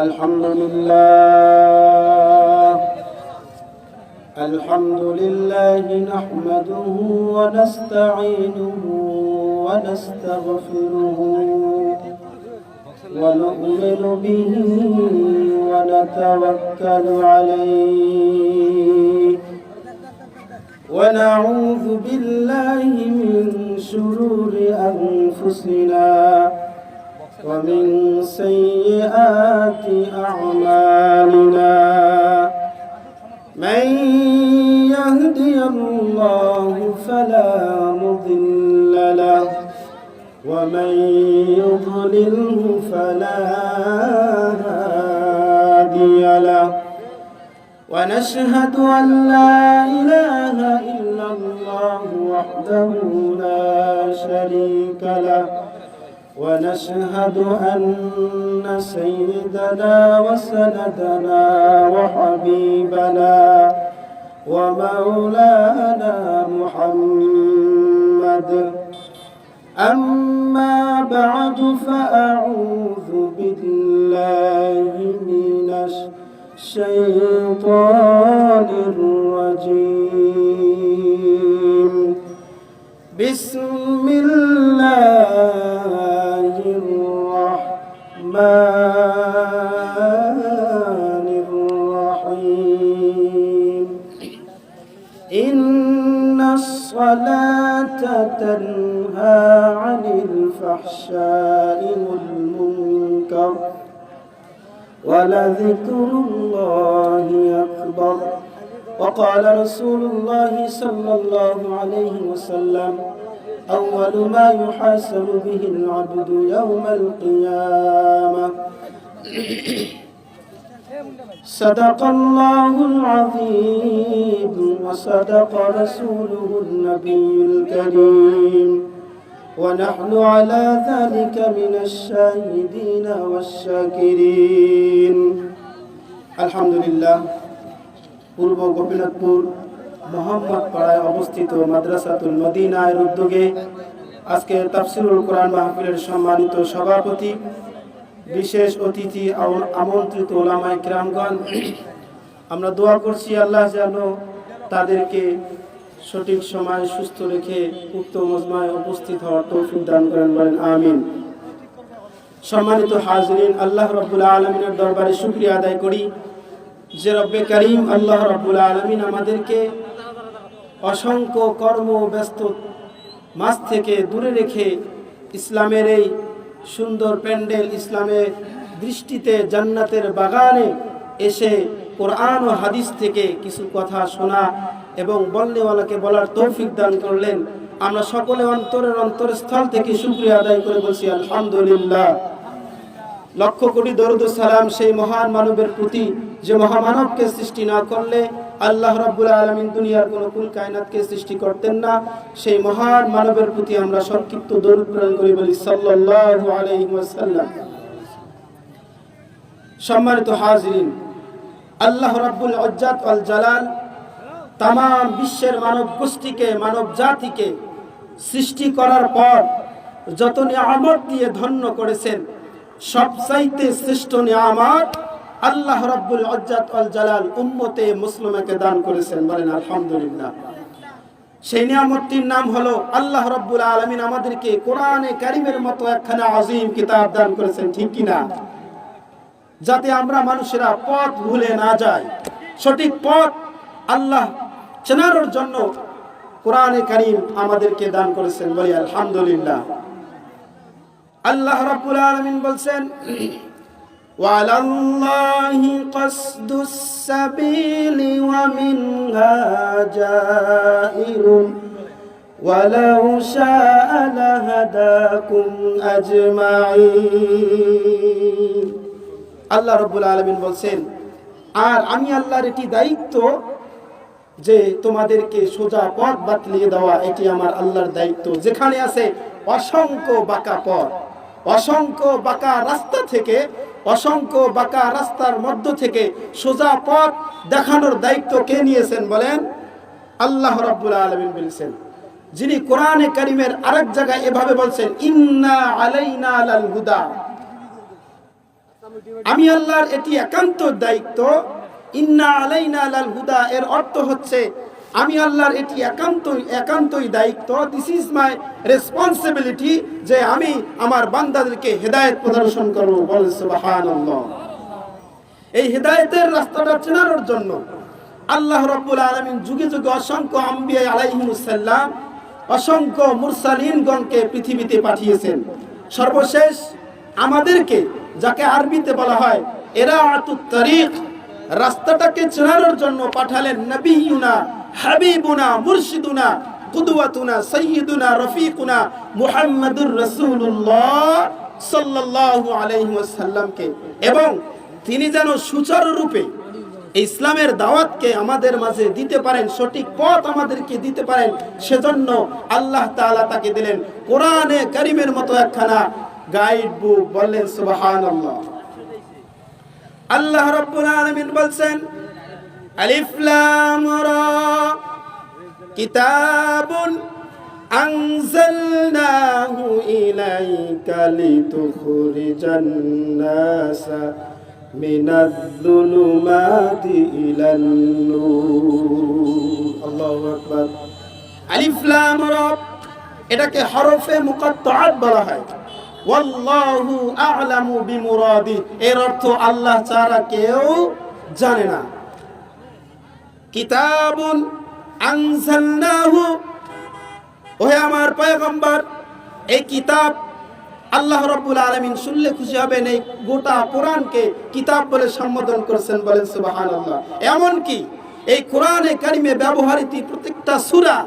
الحمد لله نحمده ونستعينه ونستغفره ونؤمن به ونتوكل عليه ونعوذ بالله من شرور أنفسنا ومن سيئات أعمالنا من يهدي الله فلا مضل له ومن يضلله فلا هادي له ونشهد أن لا إله إلا الله وحده لا شريك له ونشهد أن سيدنا وسندنا وحبيبنا ومولانا محمد أما بعد فأعوذ بالله من الشيطان الرجيم بسم الله الرحمن الرحيم إن الصلاة تنهى عن الفحشاء والمنكر ولذكر الله أكبر وقال رسول الله صلى الله عليه وسلم أول ما يحاسب به العبد يوم القيامة صدق الله العظيم وصدق رسوله النبي الكريم ونحن على ذلك من الشاهدين والشاكرين الحمد لله পূর্ব গোপীনাথপুর মোহাম্মদ পাড়ায় অবস্থিত মাদ্রাসাতুল মদিনার উদ্যোগে আজকে তাফসীরুল কোরআন মাহফিলের সম্মানিত সভাপতি বিশেষ অতিথি আমন্ত্রিত উলামায়ে কিরামগণ আমরা দোয়া করছি আল্লাহ যেন তাদেরকে সঠিক সময় সুস্থ রেখে উক্ত মজমায় উপস্থিত হওয়ার তৌফিক দান করেন বলেন আমিন। সম্মানিত হাজরিন, আল্লাহ রাব্বুল আলামিনের দরবারে শুকরিয়া আদায় করি যে রব্বে করিম আল্লাহ রাব্বুল আলামিন আমাদেরকে অসংখ্য কর্ম ব্যস্ত মাঝ থেকে দূরে রেখে ইসলামের এই সুন্দর প্যান্ডেল, ইসলামের দৃষ্টিতে জান্নাতের বাগানে এসে কোরআন ও হাদিস থেকে কিছু কথা শোনা এবং বলনেওয়ালাকে বলার তৌফিক দান করলেন। আমরা সকলে অন্তরের অন্তরস্থল থেকে শুকরিয়া আদায় করে বলছি আলহামদুলিল্লাহ। লক্ষ কোটি দরুদ ও সালাম সেই মহান মানবের প্রতি যে মহামানবকে সৃষ্টি না করলে আল্লাহ রাব্বুল আলামিন দুনিয়ার কোনো কুল কায়নাতকে সৃষ্টি করতেন না। সেই মহান মানবের প্রতি আমরা সংক্ষিপ্ত দরুদ প্রেরণ করি বলি সাল্লাল্লাহু আলাইহি ওয়াসাল্লাম। সম্মানিত হাজিরিন, আল্লাহ রাব্বুল ইজ্জত ওয়াল জালাল তাম বিশ্বের মানব গোষ্ঠীকে, মানব জাতিকে সৃষ্টি করার পর যত নিয়ামত দিয়ে ধন্য করেছেন, সবচাইতে শ্রেষ্ঠ নিয়ামত আল্লাহ রাব্বুল ইজ্জত ওয়াল জালাল উম্মতে মুসলিমাকে দান করেছেন বলেন আলহামদুলিল্লাহ। সেই নিয়ামতটির নাম হলো আল্লাহ রাব্বুল আলামিন আমাদেরকে কোরআনে কারীমের মতো একখানা আযীম কিতাব দান করেছেন, ঠিক কি না? যাতে আমরা মানুষেরা পথ ভুলে না যায়, সঠিক পথ আল্লাহ চেনার জন্য কোরআনে কারীম আমাদেরকে দান করেছেন বলি আলহামদুলিল্লাহ। আল্লাহ রাব্বুল আলামিন বলছেন ওয়ালাল্লাহি কসদুস সাবিলি ওয়া মিনহা জাইরুন ওয়ালাউ শাআ লাহাদাকুম আজমাইন। আল্লাহ রাব্বুল আলামিন বলছেন, আর আমি আল্লাহর এটি দায়িত্ব যে তোমাদেরকে সোজা পথ বাতলিয়ে দেওয়া, এটি আমার আল্লাহর দায়িত্ব। যেখানে আছে অসংখ্য বাঁকা পথ, অসংখ্য বাঁকা রাস্তা থেকে, অসংখ্য বাঁকা রাস্তার মধ্য থেকে সোজা পথ দেখানোর দায়িত্ব কে নিয়েছেন বলেন? আল্লাহ রাব্বুল আলামিন বলেছেন, যিনি কোরআনে কারীমের আরেক জায়গায় এভাবে বলছেন, ইন্না আলাইনা লাল হুদা, আমি আল্লাহর এটি একান্ত দায়িত্ব। ইন্না আলাইনা লাল হুদা এর অর্থ হচ্ছে আমি আল্লাহর এটি একান্তই দায়িত্ব। দিস ইজ মাই রেসপন্সিবিলিটি যে আমি আমার বান্দাদেরকে হেদায়েত প্রদর্শন করব। বলেন সুবহানাল্লাহ। এই হেদায়েতের রাস্তাটা চেনার জন্য আল্লাহ রাব্বুল আলামিন যুগে যুগে অসংখ্য আম্বিয়া আলাইহিমুস সালাম, অসংখ্য মুরসালিনগণকে পৃথিবীতে পাঠিয়েছেন। সর্বশেষ আমাদেরকে, যাকে আরবিতে বলা হয় ইরাআতুত তারিক, রাস্তাটাকে চেনার জন্য পাঠালেন নবিয়ুনা হাবিবুনা মুরশিদুনা কুদওয়াতুনা সাইয়্যিদুনা রফিকুনা মুহাম্মাদুর রাসূলুল্লাহ সাল্লাল্লাহু আলাইহি ওয়াসাল্লামকে। এবং তিনি যেন সুচারুরূপে ইসলামের দাওয়াতকে আমাদের মাঝে দিতে পারেন, সঠিক পথ আমাদেরকে দিতে পারেন, সেজন্য আল্লাহ তাআলা তাকে দিলেন কোরআনে কারীমের মতো একখানা গাইড বুক। বললেন সুবহানাল্লাহ। আল্লাহ রাব্বুল আলামিন বলছেন আলিফ লাম রা কিতাবুন আনজালনাহু ইলাইকা লিতুখরিজান নাসা মিনাজ-যুলুমাতি ইলান-নূর। আল্লাহু আকবার। আলিফ লাম রা এটাকে হরফে মুকাত্তাআত বলা হয়। ওয়াল্লাহু আ'লামু বিমুরাদি এর অর্থ আল্লাহ ছাড়া কেউ জানে না। কিতাবুন আনজালনাহু, ওহে আমার পয়গম্বর, এই কিতাব আল্লাহ রাব্বুল আলামিন শুনলে খুশি হবেন, এই গোটা কোরআনকে কিতাব বলে সম্বোধন করেছেন। বলেন সুবহানাল্লাহ। এমন কি এই কোরআনে কারিমে ব্যবহৃত প্রত্যেকটা সূরা,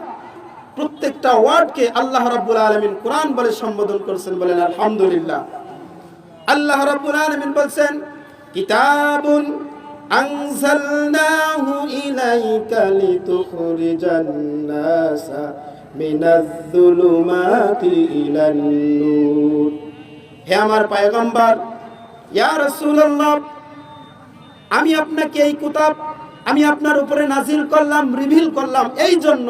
প্রত্যেকটা ওয়ার্ডকে আল্লাহ রাব্বুল আলামিন কোরআন বলে সম্বোধন করেছেন। বলেন আলহামদুলিল্লাহ। আল্লাহ রাব্বুল আলামিন বলেন কিতাবুন আনজালনাহু ইলাইকা লিতুখরিজান নাসা মিনাজ-যুলুমাতি ইলান-নূর। হে আমার পয়গম্বর, ইয়া রাসূলুল্লাহ, আমি আপনাকে এই কিতাব আমি আপনার উপরে নাজিল করলাম, রিভিল করলাম এই জন্য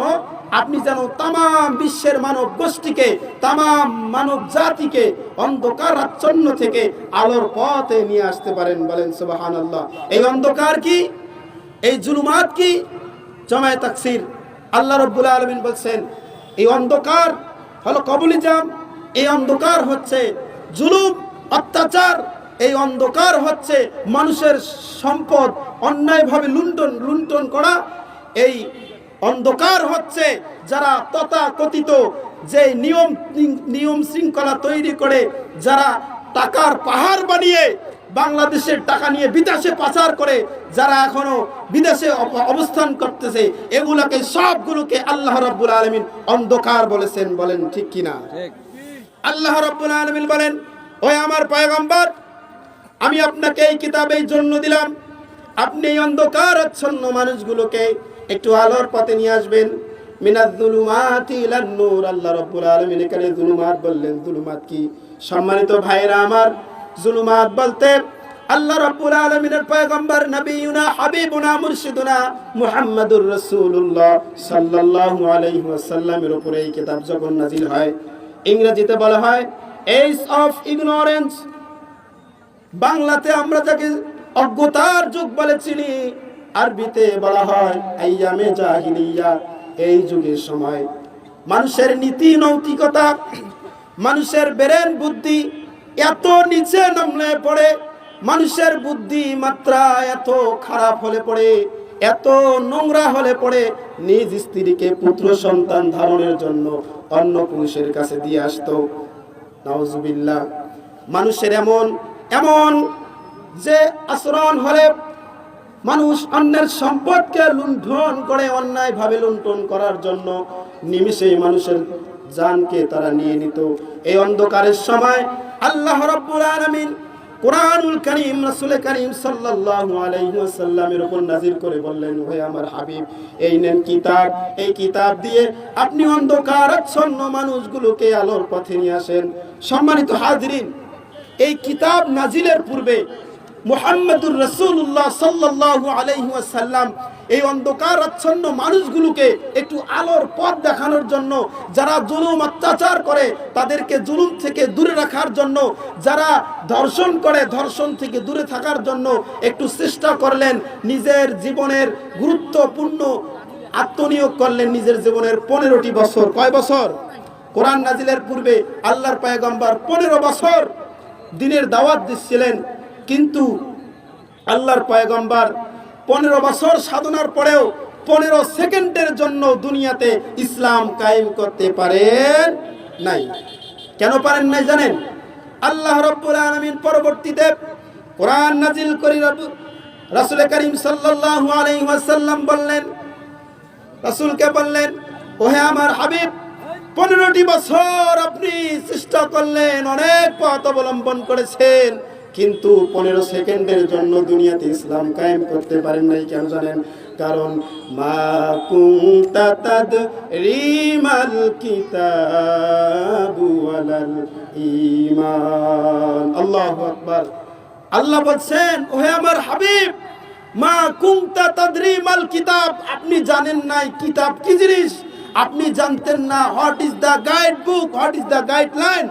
আপনি যেন তামাম বিশ্বের মানব গোষ্ঠীকে, তামাম মানব জাতিকে অন্ধকার আচ্ছন্ন থেকে আলোর পথে নিয়ে আসতে পারেন। বলেন সুবহানাল্লাহ। এই অন্ধকার কি, এই জুলুমাত কি? জামায়ে তাকসীর আল্লাহ রাব্বুল আলামিন বলছেন এই অন্ধকার হলো কবুলিজম, এই অন্ধকার হচ্ছে জুলুম, অত্যাচার, এই অন্ধকার হচ্ছে মানুষের সম্পদ অন্যায়ভাবে লুণ্ঠন করা, এই অন্ধকার হচ্ছে যারা তথাকথিত যে নিয়ম শৃঙ্খলা তৈরি করে, যারা টাকার পাহাড় বানিয়ে বাংলাদেশের টাকা নিয়ে বিদেশে পাচার করে, যারা এখনো বিদেশে অবস্থান করতেছে, এগুলোকে সবগুলোকে আল্লাহ রাব্বুল আলামিন অন্ধকার বলেছেন। বলেন ঠিক কিনা? আল্লাহ রাব্বুল আলামিন বলেন, ওই আমার পয়গম্বর, আমি আপনাকে এই কিতাব এই জন্য দিলাম, আপনি এই অন্ধকার আচ্ছন্ন মানুষগুলোকে একটু আলোর পথে নিয়ে আসবেন। মিনাজ-যুলুমাতি ইলান-নূর। আল্লাহ রাব্বুল আলামিন এখানে যুলুমাত বললেন। যুলুমাত কি? সম্মানিত ভাইরা আমার, যুলুমাত বলতে আল্লাহ রাব্বুল আলামিনের পয়গম্বর নবিয়ুনা হাবিবুনা মুরশিদুনা মুহাম্মাদুর রাসূলুল্লাহ সাল্লাল্লাহু আলাইহি ওয়াসাল্লামের উপরে এই কিতাব যখন নাজিল হয়, ইংরেজিতে বলা হয় এজ অফ ইগনোরেন্স, বাংলাতে আমরা যাকে অজ্ঞতার যুগ বলে চিনি, আরবিতে বলা হয় আইয়ামে জাহিলিয়া, এই যুগের সময় মানুষের নীতি নৈতিকতা, মানুষের ব্রেন বুদ্ধি এত নিচে নামলে পড়ে, মানুষের বুদ্ধি মাত্রা এত খারাপ হলে পড়ে, এত নোংরা হলে পড়ে, নিজ স্ত্রীকে পুত্র সন্তান ধারণের জন্য অন্য পুরুষের কাছে দিয়ে আসতো। নাউজুবিল্লাহ। মানুষের এমন যে আচরণ হলে মানুষ অন্যের সম্পদকে লুণ্ঠন করে, অন্যায়ভাবে লুণ্ঠন করার জন্য নিমিষেই মানুষের জানকে তারা নিয়ে নিত। এই অন্ধকারের সময় আল্লাহ রাব্বুল আলামিন কোরআনুল কারীম রাসূল কারীম সাল্লাল্লাহু আলাইহি ওয়াসাল্লামের উপর নাযিল করে বললেন, হে আমার হাবিব, এই নেন কিতাব, এই কিতাব দিয়ে আপনি অন্ধকার আচ্ছন্ন মানুষগুলোকে আলোর পথে নিয়ে আসেন। সম্মানিত হাজরিন, এই কিতাব নাজিলের পূর্বে মুহাম্মদুর রাসূলুল্লাহ সাল্লাল্লাহু আলাইহি ওয়াসাল্লাম এই অন্ধকার আচ্ছন্ন মানুষগুলোকে একটু আলোর পথ দেখানোর জন্য, যারা জুলুম অত্যাচার করে তাদেরকে জুলুম থেকে দূরে রাখার জন্য, যারা ধর্ষণ করে ধর্ষণ থেকে দূরে থাকার জন্য একটু চেষ্টা করলেন। নিজের জীবনের গুরুত্বপূর্ণ আত্মনিয়োগ করলেন। নিজের জীবনের 15টি বছর, কয় বছর? কোরআন নাজিলের পূর্বে আল্লাহর পয়গম্বর 15 বছর দ্বীনের দাওয়াত দিচ্ছিলেন, কিন্তু আল্লাহর পয়গম্বর 15 বছর সাধনার পরেও 15 সেকেন্ডের জন্য দুনিয়াতে ইসলাম কায়েম করতে পারেন নাই। কেন পারেন নাই জানেন? আল্লাহ রাব্বুল আলামিন পরবর্তীতে কোরআন নাজিল করে রাসূল করিম সাল্লাল্লাহু আলাইহি ওয়াসাল্লাম বললেন, রাসূলকে বললেন, ওহে আমার হাবিব, 15টি বছর আপনি চেষ্টা করলেন, অনেক পথ অবলম্বন করেছেন, কিন্তু 15 সেকেন্ডের জন্য দুনিয়াতে ইসলাম কায়েম করতে পারেন নাই। কেন জানেন? কারণ মা কুনতা তাদরিমাল কিতাবু ওয়ালাল ঈমান। আল্লাহু আকবার। আল্লাহ বলছেন, ওহে আমার হাবিব, মা কুনতা তাদরিমাল কিতাব, আপনি জানেন নাই কিতাব কি জিনিস, আপনি জানতেন না what is the guide book, what is the guideline,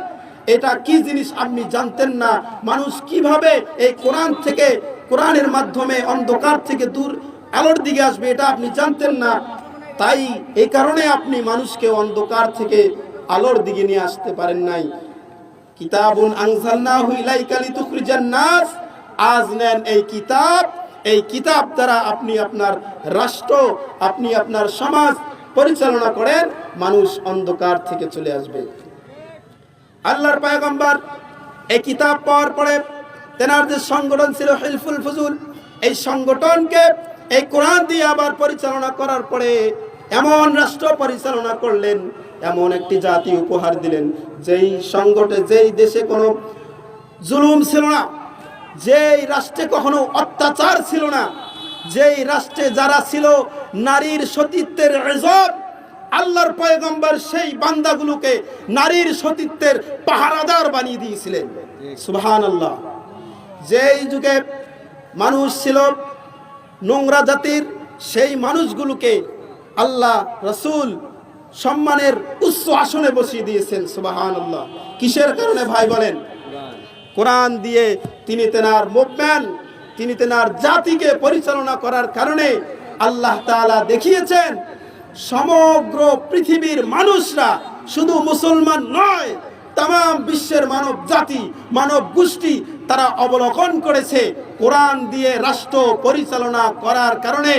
এটা কি জিনিস আপনি জানতেন না। মানুষ কিভাবে এই কোরআন থেকে, কোরআনের মাধ্যমে অন্ধকার থেকে দূর আলোর দিকে আসবে, এটা আপনি জানতেন না। তাই এই কারণে আপনি মানুষকে অন্ধকার থেকে আলোর দিকে নিয়ে আসতে পারেন নাই। কিতাবুন আনজালনাহু ইলাইকা লিতুখরিজান নাস, আজ নেন এই কিতাব, এই কিতাব দ্বারা আপনি আপনার রাষ্ট্র, আপনি আপনার সমাজ পরিচালনা করেন, মানুষ অন্ধকার থেকে চলে আসবে। আল্লাহর পয়গম্বর এই কিতাব পাওয়ার পরে তেনার যে সংগঠন ছিল হিলফুল ফুজুল, এই সংগঠনকে এই কোরআন দিয়ে আবার পরিচালনা করার পরে এমন রাষ্ট্র পরিচালনা করলেন, এমন একটি জাতি উপহার দিলেন, যেই সংগঠনে, যেই দেশে কোনো জুলুম ছিল না, যেই রাষ্ট্রে কখনো অত্যাচার ছিল না, যেই রাষ্ট্রে যারা ছিল নারীর সতীত্বের ইজ্জত, আল্লাহর পয়গম্বর সেই বান্দাগুলোকে নারীর সতীত্বের পাহারাদার বানিয়ে দিয়েছিলেন। সুবহানাল্লাহ। যেই যুগে মানুষ ছিল নোংরা জাতির, সেই মানুষগুলোকে আল্লাহ রাসূল সম্মানের উচ্চ আসনে বসিয়ে দিয়েছেন। সুবহানাল্লাহ। কিসের কারণে ভাই বলেন? কোরআন দিয়ে তিনি তেনার মুভমেন্ট, তিনি তেনার জাতিকে পরিচালনা করার কারণে আল্লাহ তাআলা দেখিয়েছেন সমগ্র পৃথিবীর মানুষরা, শুধু মুসলমান নয়, তাম বিশ্বের মানব জাতি, মানব গোষ্ঠী, তারা অবলোকন করেছে কোরআন দিয়ে রাষ্ট্র পরিচালনা করার কারণে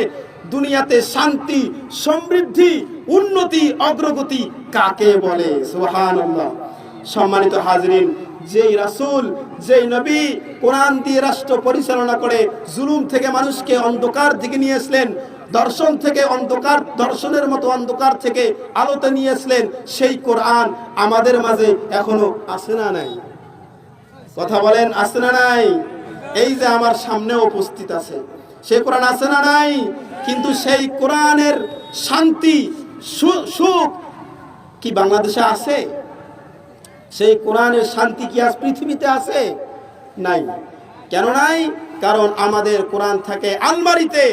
দুনিয়াতে শান্তি, সমৃদ্ধি, উন্নতি, অগ্রগতি কাকে বলে। সুবহানাল্লাহ। সম্মানিত হাজরিন, যেই রাসূল, যেই নবী কোরআন দিয়ে রাষ্ট্র পরিচালনা করে জুলুম থেকে মানুষকে অন্ধকার দিকে নিয়ে আসলেন, দর্শন থেকে অন্ধকার, দর্শনের মতো অন্ধকার থেকে আলোতে নিয়ে আসলেন, সেই কোরআন আমাদের মাঝে এখনো আছে না নাই? কথা বলেন, আছে না নাই? এই যে আমার সামনে উপস্থিত আছে, সেই কোরআন আছে না নাই? কিন্তু সেই কোরআনের শান্তি, সুখ কি বাংলাদেশে আছে? সেই কোরআনের শান্তি কি আজ পৃথিবীতে আছে? নাই। কেন নাই? কারণ আমাদের কোরআন থাকে আলমারিতে,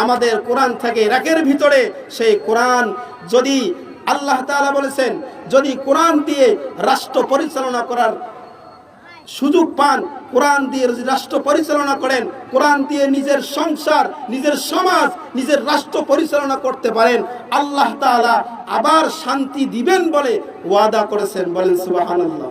আমাদের কোরআন থাকে রাকের ভিতরে। সেই কোরআন যদি আল্লাহ তাআলা বলেছেন, যদি কোরআন দিয়ে রাষ্ট্র পরিচালনা করার সুযোগ পান, কোরআন দিয়ে রাষ্ট্র পরিচালনা করেন, কোরআন দিয়ে নিজের সংসার, নিজের সমাজ, নিজের রাষ্ট্র পরিচালনা করতে পারেন, আল্লাহ তাআলা আবার শান্তি দিবেন বলে ওয়াদা করেছেন। বলেন সুবহানাল্লাহ।